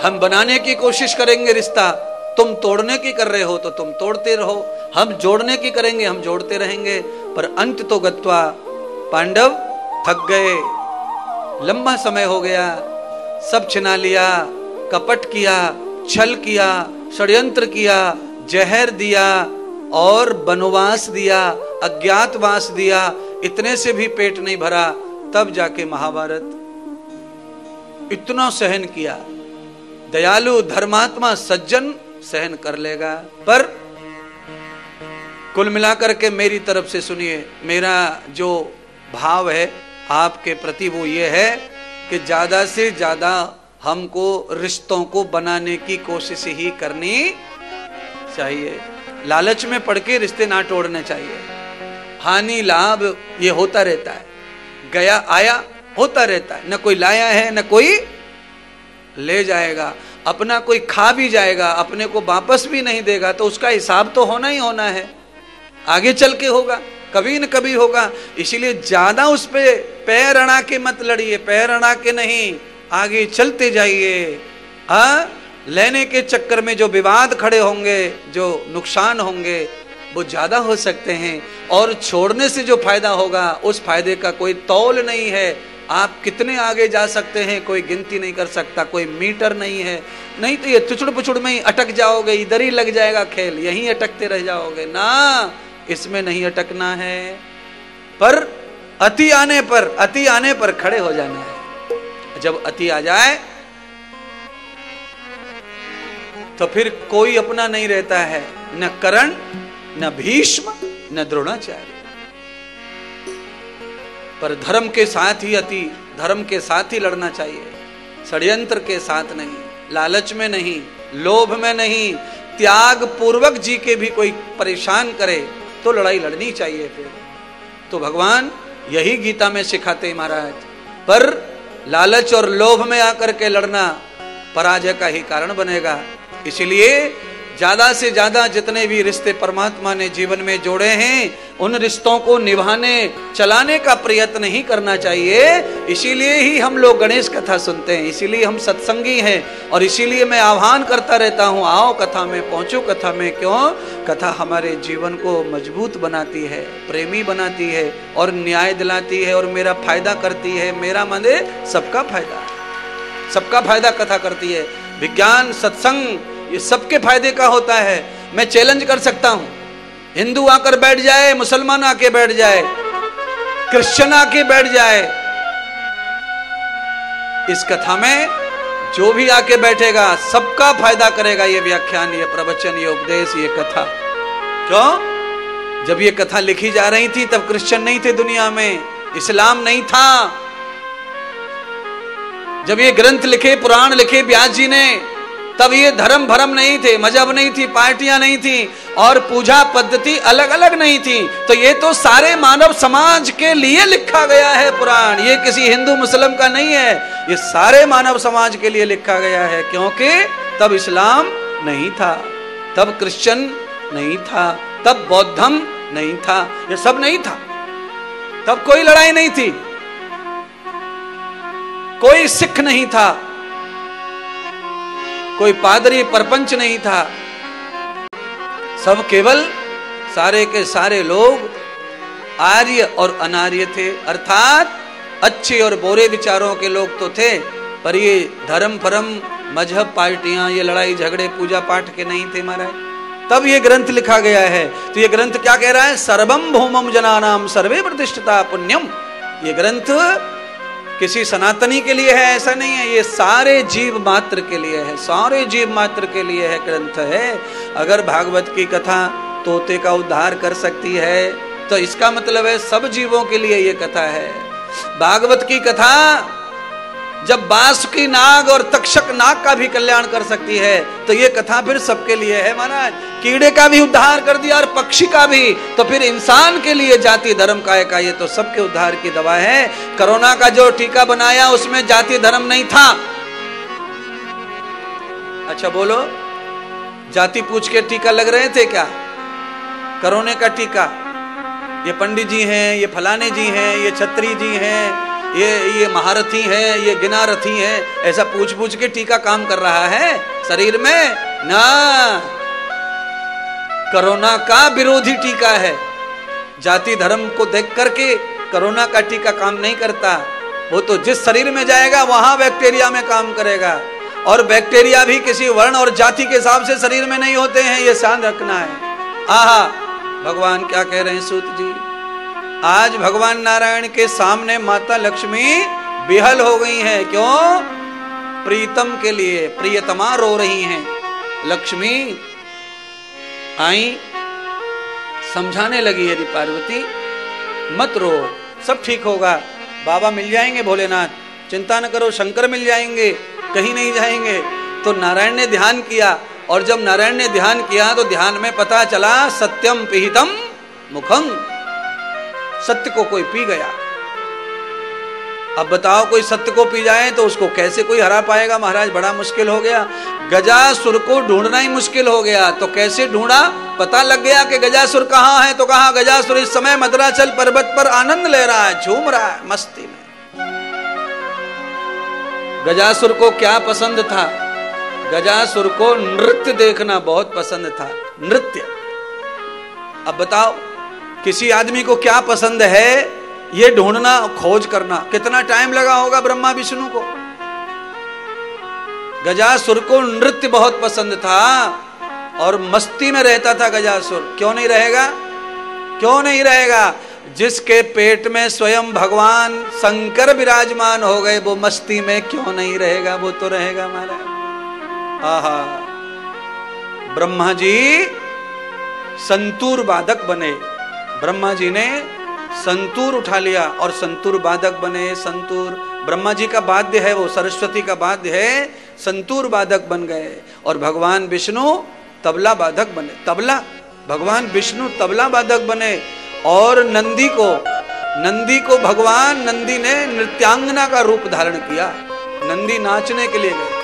हम बनाने की कोशिश करेंगे रिश्ता, तुम तोड़ने की कर रहे हो तो तुम तोड़ते रहो, हम जोड़ने की करेंगे, हम जोड़ते रहेंगे। पर अंत तो गत्वा पांडव थक गए, लंबा समय हो गया, सब छिना लिया, कपट किया, छल किया, षड्यंत्र किया, जहर दिया और वनवास दिया, अज्ञातवास दिया, इतने से भी पेट नहीं भरा। तब जाके महाभारत, इतना सहन किया। दयालु धर्मात्मा सज्जन सहन कर लेगा। पर कुल मिलाकर के मेरी तरफ से सुनिए, मेरा जो भाव है आपके प्रति वो ये है कि ज्यादा से ज्यादा हमको रिश्तों को बनाने की कोशिश ही करनी चाहिए। लालच में पड़ के रिश्ते ना तोड़ने चाहिए। हानि लाभ ये होता रहता है, गया आया होता रहता है, न कोई लाया है न कोई ले जाएगा। अपना कोई खा भी जाएगा, अपने को वापस भी नहीं देगा, तो उसका हिसाब तो होना ही होना है, आगे चल के होगा, कभी न कभी होगा। इसीलिए ज्यादा उस पे पैर अड़ा के मत लड़िए, पैर अड़ा के नहीं, आगे चलते जाइए। लेने के चक्कर में जो विवाद खड़े होंगे, जो नुकसान होंगे, वो ज्यादा हो सकते हैं, और छोड़ने से जो फायदा होगा उस फायदे का कोई तौल नहीं है। आप कितने आगे जा सकते हैं कोई गिनती नहीं कर सकता, कोई मीटर नहीं है। नहीं तो ये तुचड़ पुचड़ में ही अटक जाओगे, इधर ही लग जाएगा खेल, यहीं अटकते रह जाओगे ना, इसमें नहीं अटकना है। पर अति आने पर खड़े हो जाना है। जब अति आ जाए तो फिर कोई अपना नहीं रहता है, न कर्ण, न भीष्म, न द्रोणाचार्य। पर धर्म के साथ ही अति, धर्म के साथ ही लड़ना चाहिए, षड्यंत्र के साथ नहीं, लालच में नहीं, लोभ में नहीं, त्याग पूर्वक जी के भी कोई परेशान करे तो लड़ाई लड़नी चाहिए। फिर तो भगवान यही गीता में सिखाते महाराज। पर लालच और लोभ में आकर के लड़ना पराजय का ही कारण बनेगा। इसलिए ज्यादा से ज्यादा जितने भी रिश्ते परमात्मा ने जीवन में जोड़े हैं, उन रिश्तों को निभाने चलाने का प्रयत्न ही करना चाहिए। इसीलिए ही हम लोग गणेश कथा सुनते हैं, इसीलिए हम सत्संगी हैं, और इसीलिए मैं आह्वान करता रहता हूँ, आओ कथा में, पहुंचो कथा में। क्यों? कथा हमारे जीवन को मजबूत बनाती है, प्रेमी बनाती है, और न्याय दिलाती है, और मेरा फायदा करती है। मेरा माने सबका फायदा, सबका फायदा कथा करती है। विज्ञान सत्संग ये सबके फायदे का होता है। मैं चैलेंज कर सकता हूं, हिंदू आकर बैठ जाए, मुसलमान आके बैठ जाए, क्रिश्चियन आके बैठ जाए, इस कथा में जो भी आके बैठेगा सबका फायदा करेगा। ये व्याख्यान, ये प्रवचन, ये उपदेश, ये कथा। क्यों? जब ये कथा लिखी जा रही थी तब क्रिश्चियन नहीं थे दुनिया में, इस्लाम नहीं था। जब ये ग्रंथ लिखे, पुराण लिखे व्यास जी ने, तब ये धर्म भरम नहीं थे, मजहब नहीं थी, पार्टियां नहीं थी, और पूजा पद्धति अलग अलग नहीं थी। तो ये तो सारे मानव समाज के लिए लिखा गया है पुराण, ये किसी हिंदू मुस्लिम का नहीं है, ये सारे मानव समाज के लिए लिखा गया है। क्योंकि तब इस्लाम नहीं था, तब क्रिश्चियन नहीं था, तब बौद्धम नहीं था, ये सब नहीं था। तब कोई लड़ाई नहीं थी, कोई सिख नहीं था, कोई पादरी परपंच नहीं था। सब केवल सारे के सारे लोग आर्य और अनार्य थे, अर्थात अच्छे और बुरे विचारों के लोग तो थे, पर ये धर्म परम मजहब पार्टियां, ये लड़ाई झगड़े पूजा पाठ के नहीं थे महाराज। तब ये ग्रंथ लिखा गया है। तो ये ग्रंथ क्या कह रहा है? सर्वम भौमम जनानाम सर्वे प्रतिष्ठिता पुण्यम। ये ग्रंथ किसी सनातनी के लिए है ऐसा नहीं है, ये सारे जीव मात्र के लिए है, सारे जीव मात्र के लिए है ग्रंथ है। अगर भागवत की कथा तोते का उद्धार कर सकती है तो इसका मतलब है सब जीवों के लिए ये कथा है। भागवत की कथा जब बासुकी नाग और तक्षक नाग का भी कल्याण कर सकती है तो ये कथा फिर सबके लिए है महाराज। कीड़े का भी उद्धार कर दिया और पक्षी का भी, तो फिर इंसान के लिए जाति धर्म काय का ये तो सबके उद्धार की दवा है। कोरोना का जो टीका बनाया उसमें जाति धर्म नहीं था। अच्छा बोलो, जाति पूछ के टीका लग रहे थे क्या? कोरोना का टीका ये पंडित जी हैं, ये फलाने जी हैं, ये छत्री जी हैं, ये महारथी है, ये गिनारथी है, ऐसा पूछ पूछ के टीका काम कर रहा है शरीर में ना। कोरोना का विरोधी टीका है। जाति धर्म को देख करके कोरोना का टीका काम नहीं करता। वो तो जिस शरीर में जाएगा वहां बैक्टीरिया में काम करेगा, और बैक्टीरिया भी किसी वर्ण और जाति के हिसाब से शरीर में नहीं होते हैं, ये ध्यान रखना है। आहा, भगवान क्या कह रहे हैं सूत जी, आज भगवान नारायण के सामने माता लक्ष्मी बिहल हो गई हैं। क्यों? प्रीतम के लिए, प्रियतमा रो रही हैं। लक्ष्मी आई, समझाने लगी है पार्वती, मत रो, सब ठीक होगा, बाबा मिल जाएंगे, भोलेनाथ चिंता न करो, शंकर मिल जाएंगे, कहीं नहीं जाएंगे। तो नारायण ने ध्यान किया, और जब नारायण ने ध्यान किया तो ध्यान में पता चला सत्यम पिहितम मुखम, सत्य को कोई पी गया। अब बताओ, कोई सत्य को पी जाए तो उसको कैसे कोई हरा पाएगा महाराज, बड़ा मुश्किल हो गया। गजासुर को ढूंढना ही मुश्किल हो गया, तो कैसे ढूंढा? पता लग गया कि गजासुर कहाँ है, तो कहा गजासुर इस समय मद्राचल पर्वत पर आनंद ले रहा है, झूम रहा है मस्ती में। गजासुर को क्या पसंद था? गजासुर को नृत्य देखना बहुत पसंद था, नृत्य। अब बताओ, किसी आदमी को क्या पसंद है, ये ढूंढना, खोज करना, कितना टाइम लगा होगा ब्रह्मा विष्णु को। गजासुर को नृत्य बहुत पसंद था और मस्ती में रहता था गजासुर। क्यों नहीं रहेगा? क्यों नहीं रहेगा? जिसके पेट में स्वयं भगवान शंकर विराजमान हो गए, वो मस्ती में क्यों नहीं रहेगा? वो तो रहेगा महाराज। आहा, ब्रह्मा जी संतूर वादक बने। ब्रह्मा जी ने संतूर उठा लिया और संतूर वादक बने। संतूर ब्रह्मा जी का वाद्य है, वो सरस्वती का वाद्य है, संतूर वादक बन गए। और भगवान विष्णु तबला वादक बने। तबला, भगवान विष्णु तबला वादक बने। और नंदी को भगवान नंदी ने नृत्यांगना का रूप धारण किया, नंदी नाचने के लिए गए।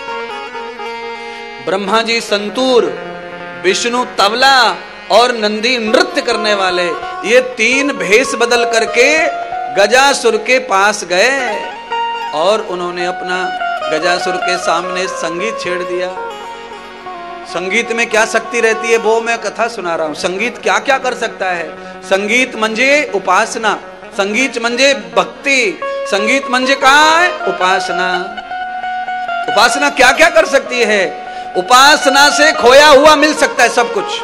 ब्रह्मा जी संतूर, विष्णु तबला और नंदी नृत्य करने वाले, ये तीन भेष बदल करके गजासुर के पास गए और उन्होंने अपना गजासुर के सामने संगीत छेड़ दिया। संगीत में क्या शक्ति रहती है वो मैं कथा सुना रहा हूं। संगीत क्या क्या कर सकता है? संगीत म्हणजे उपासना, संगीत म्हणजे भक्ति, संगीत म्हणजे काय? उपासना। उपासना क्या क्या कर सकती है? उपासना से खोया हुआ मिल सकता है सब कुछ।